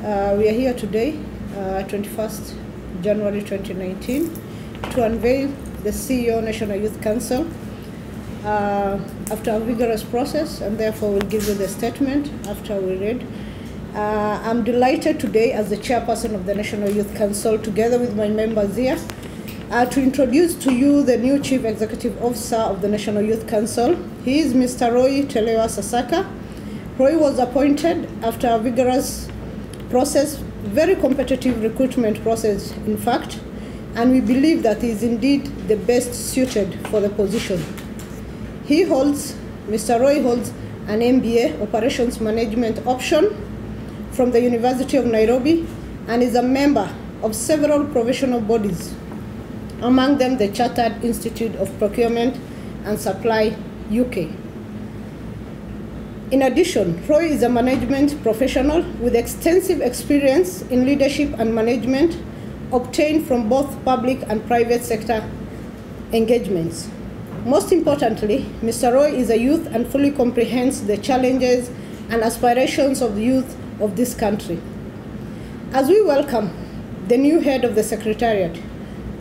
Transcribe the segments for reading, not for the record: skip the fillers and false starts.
We are here today, 21st January 2019, to unveil the CEO National Youth Council after a vigorous process, and therefore we'll give you the statement after we read. I'm delighted today as the chairperson of the National Youth Council, together with my members here, to introduce to you the new Chief Executive Officer of the National Youth Council. He is Mr. Roy Telewa Sasaka. Roy was appointed after a vigorous process, very competitive recruitment process, in fact, and we believe that he is indeed the best suited for the position. Mr. Roy holds an MBA, Operations Management option, from the University of Nairobi, and is a member of several professional bodies, among them the Chartered Institute of Procurement and Supply, UK. In addition, Roy is a management professional with extensive experience in leadership and management obtained from both public and private sector engagements. Most importantly, Mr. Roy is a youth and fully comprehends the challenges and aspirations of the youth of this country. As we welcome the new head of the Secretariat,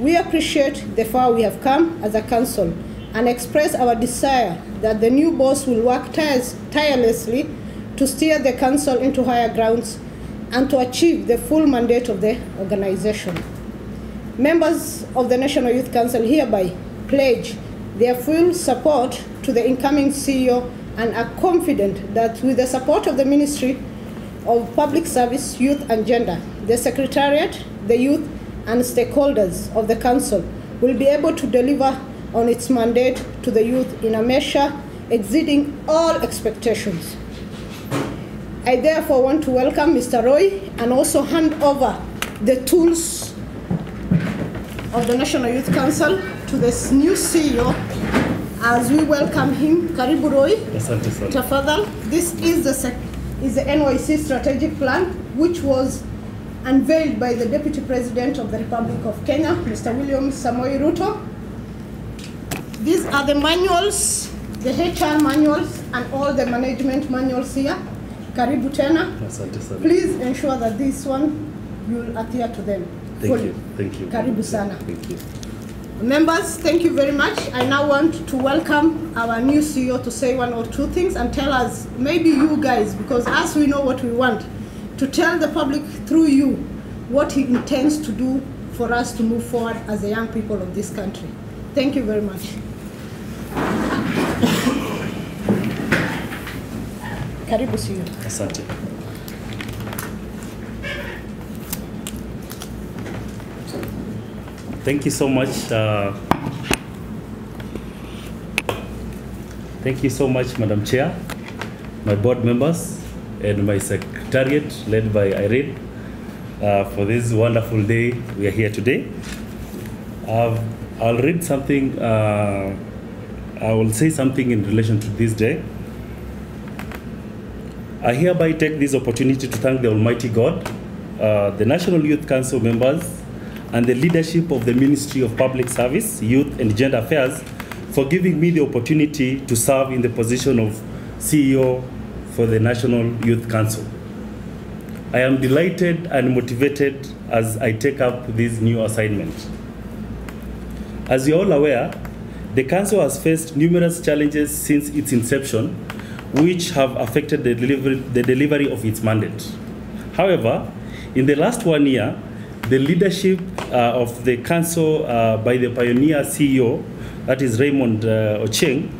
we appreciate the far we have come as a council and express our desire that the new boss will work tirelessly to steer the council into higher grounds and to achieve the full mandate of the organization. Members of the National Youth Council hereby pledge their full support to the incoming CEO and are confident that with the support of the Ministry of Public Service, Youth and Gender, the Secretariat, the youth and stakeholders of the Council will be able to deliver on its mandate to the youth in a measure exceeding all expectations. I therefore want to welcome Mr. Roy and also hand over the tools of the National Youth Council to this new CEO as we welcome him. Karibu Roy. Tafadhal. This is the NYC strategic plan, which was unveiled by the Deputy President of the Republic of Kenya, Mr. William Samoei Ruto. These are the manuals, the HR manuals, and all the management manuals here. Karibu tena. Please ensure that this one, you'll adhere to them. Thank you. Karibu sana. Thank you. Members, thank you very much. I now want to welcome our new CEO to say one or two things and tell us, maybe you guys, because as we know what we want, to tell the public through you what he intends to do for us to move forward as the young people of this country. Thank you very much. Karibu CEO. Asante. Thank you so much. Thank you so much, Madam Chair, my board members, and my secretariat led by Irene for this wonderful day. We are here today. I'll read something. I will say something in relation to this day. I hereby take this opportunity to thank the Almighty God, the National Youth Council members, and the leadership of the Ministry of Public Service, Youth and Gender Affairs for giving me the opportunity to serve in the position of CEO for the National Youth Council. I am delighted and motivated as I take up this new assignment. As you're all aware, the Council has faced numerous challenges since its inception, which have affected the delivery of its mandate. However, in the last 1 year, the leadership of the Council by the pioneer CEO, that is Raymond Ocheng,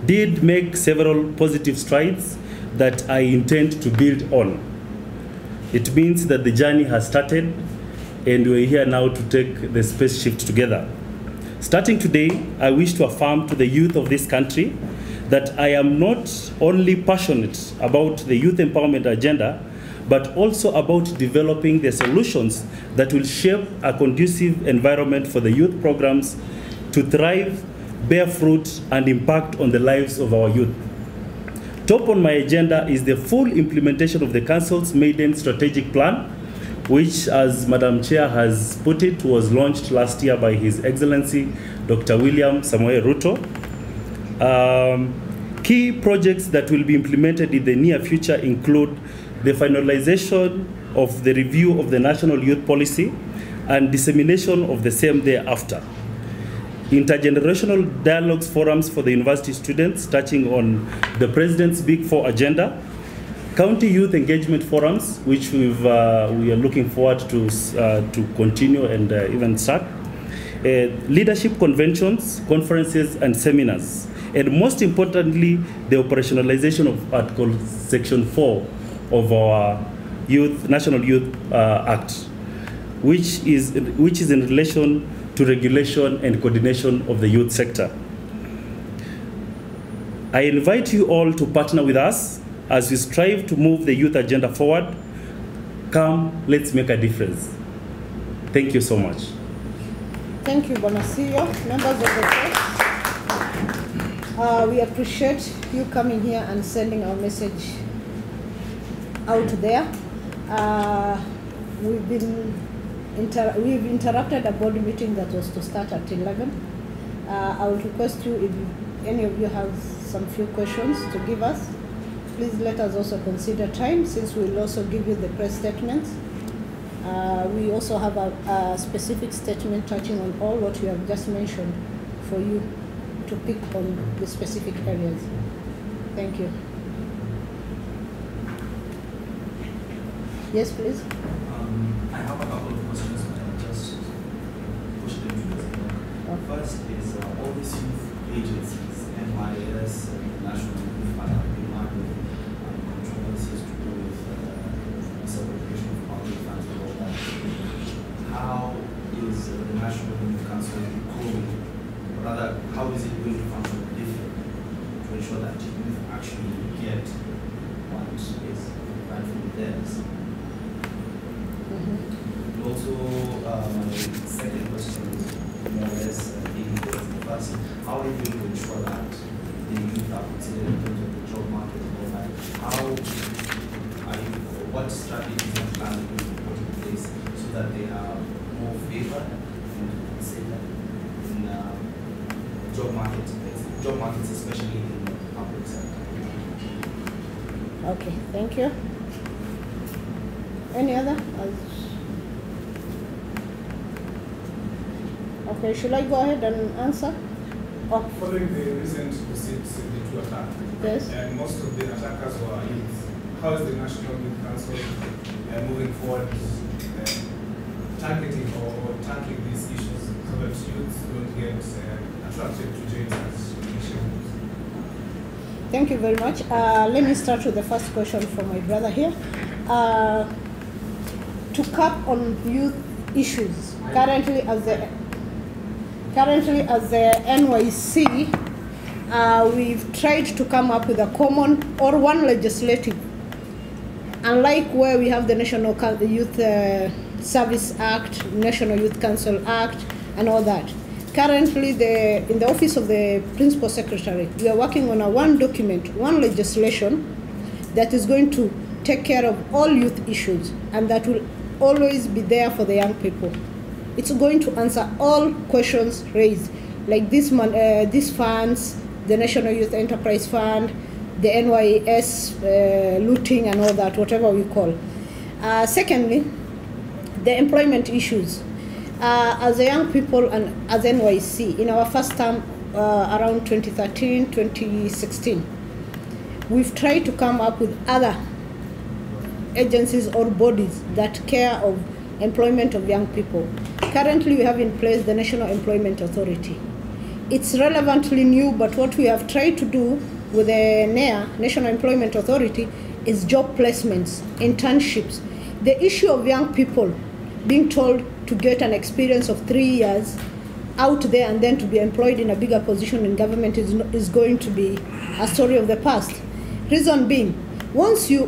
did make several positive strides that I intend to build on. It means that the journey has started and we're here now to take the space shift together. Starting today, I wish to affirm to the youth of this country that I am not only passionate about the youth empowerment agenda, but also about developing the solutions that will shape a conducive environment for the youth programs to thrive, bear fruit, and impact on the lives of our youth. Top on my agenda is the full implementation of the Council's maiden strategic plan, which, as Madam Chair has put it, was launched last year by His Excellency Dr. William Samoei Ruto. Key projects that will be implemented in the near future include the finalization of the review of the National Youth Policy and dissemination of the same thereafter. Intergenerational dialogues forums for the university students touching on the President's Big Four agenda, county youth engagement forums, which we are looking forward to continue and even start, leadership conventions, conferences, and seminars, and most importantly, the operationalization of Article Section 4 of our National Youth Act, which is in relation to regulation and coordination of the youth sector. I invite you all to partner with us as we strive to move the youth agenda forward. Come, let's make a difference. Thank you so much. Thank you, Bonasio. Members of the press, we appreciate you coming here and sending our message out there. We've interrupted a board meeting that was to start at 11. I would request you, if any of you have some few questions to give us, please let us also consider time, since we'll also give you the press statements. We also have a specific statement touching on all what you have just mentioned for you to pick on the specific areas. Thank you. Yes, please. I have a couple of questions, but I'll just push them to the First is all these youth agencies, NYS, National Youth Fund, have been marked with controversies to do with misappropriation of public funds and all that. How is the National Youth Council going, or rather, how is it going to function differently to ensure that youth actually get what is rightfully theirs? Also, my second question is more or less dealing with the first. How are you going to ensure that the youth are considered in terms of the job market and all that? What strategies and plans are you going to put in place so that they have more favor and say that in job markets, especially in the public sector? Okay, thank you. Any other? Okay, should I go ahead and answer? Oh. Following the recent receipts in the two attack, yes, and most of the attackers were youth, how is the National Youth Council moving forward, targeting or tackling these issues so that youth don't get attracted to jails as issues? Thank you very much. Let me start with the first question from my brother here. To cap on youth issues, currently as the NYC, we've tried to come up with a common or one legislative. Unlike where we have the National Youth Service Act, National Youth Council Act, and all that. Currently, in the Office of the Principal Secretary, we are working on one document, one legislation that is going to take care of all youth issues, and that will always be there for the young people. It's going to answer all questions raised, like these funds, the National Youth Enterprise Fund, the NYS looting and all that, whatever we call. Secondly, the employment issues. As a young people and as NYC, in our first term around 2013, 2016, we've tried to come up with other agencies or bodies that care of employment of young people. Currently, we have in place the National Employment Authority. It's relevantly new, but what we have tried to do with the NEA, National Employment Authority, is job placements, internships. The issue of young people being told to get an experience of 3 years out there and then to be employed in a bigger position in government is going to be a story of the past. Reason being, once you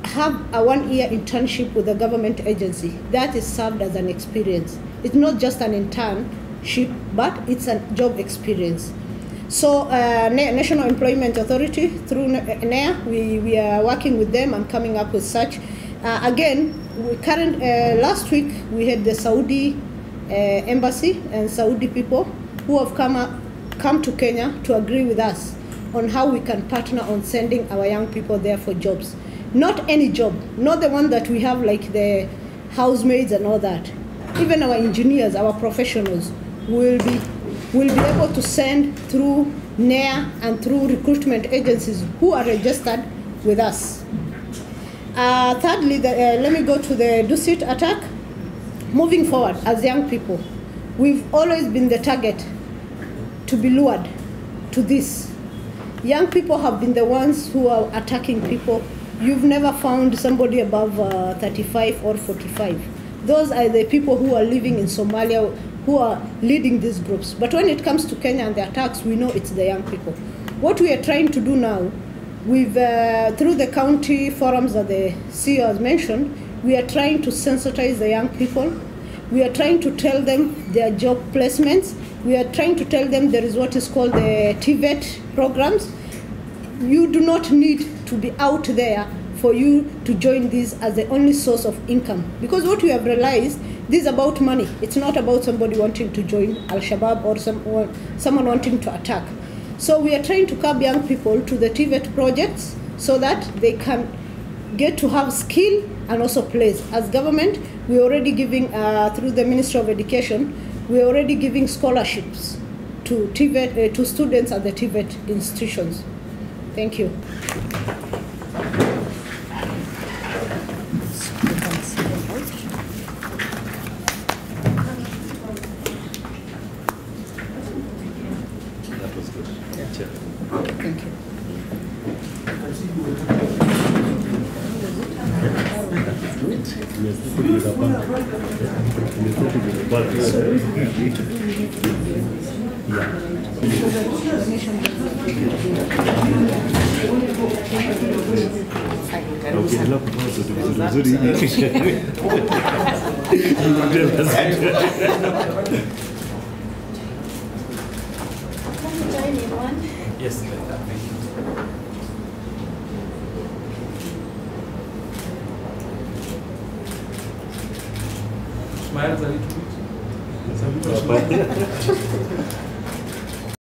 have a 1-year internship with a government agency, that is served as an experience. It's not just an internship, but it's a job experience. So National Employment Authority, through NEA, we are working with them and coming up with such. Last week we had the Saudi embassy and Saudi people who have come to Kenya to agree with us on how we can partner on sending our young people there for jobs. Not any job, not the one that we have like the housemaids and all that. Even our engineers, our professionals will be able to send through NAIR and through recruitment agencies who are registered with us. Thirdly, let me go to the Dusit attack. Moving forward, as young people, we've always been the target to be lured to this. Young people have been the ones who are attacking people. You've never found somebody above 35 or 45. Those are the people who are living in Somalia who are leading these groups. But when it comes to Kenya and the attacks, we know it's the young people. What we are trying to do now, through the county forums that the CEO has mentioned, we are trying to sensitize the young people. We are trying to tell them their job placements. We are trying to tell them there is what is called the TVET programs. You do not need to be out there for you to join this as the only source of income. Because what we have realized, this is about money. It's not about somebody wanting to join Al-Shabaab or someone wanting to attack. So we are trying to curb young people to the TVET projects so that they can get to have skill and also place. As government, we're already giving, through the Ministry of Education, we're already giving scholarships to TVET, to students at the TVET institutions. Thank you. That was good. Yeah. Chair. Thank you. Yes, thank you. Smiles a little bit.